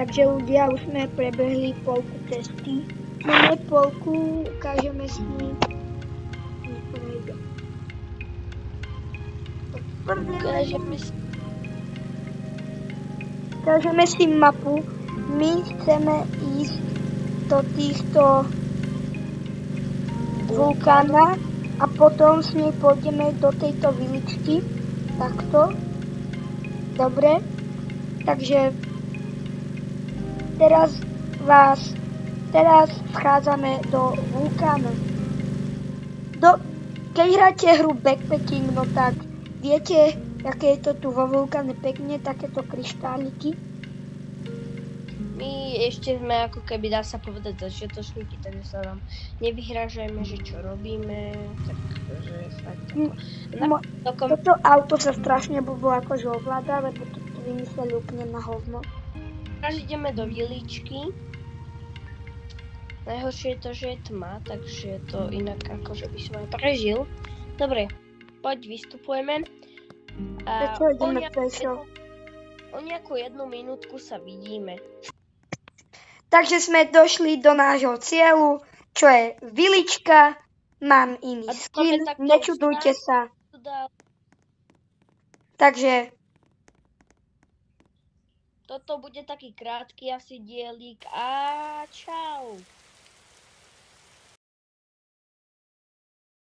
Takže ľudia, už sme prebehli polku cesty. Máme polku, ukážeme si... Ukážeme si mapu. My chceme ísť do týchto vulkána a potom s nej pôjdeme do tejto viličky. Takto. Dobre. Takže teraz vchádzame do vulkánu. Keď hráte hru backpacking, no tak viete, aké je to tu vo vulkáne pekne, takéto kryštáliky. My ešte sme ako keby, dá sa povedať, začiatočníky, takže sa nám nevyhrážajme, že čo robíme, takže fakt ako... Toto auto sa strašne blbo akože ovláda, lebo to vymysleli úplne na hovno. Teraz ideme do viličky. Najhoršie je to, že je tma, takže to inak akože by som aj prežil. Dobre, poď vystupujeme. A o nejakú 1 minútku sa vidíme. Takže sme došli do nášho cieľu, čo je vilička. Mám iný skin, nečudujte sa. Takže toto bude taký krátky asi dielik a čau.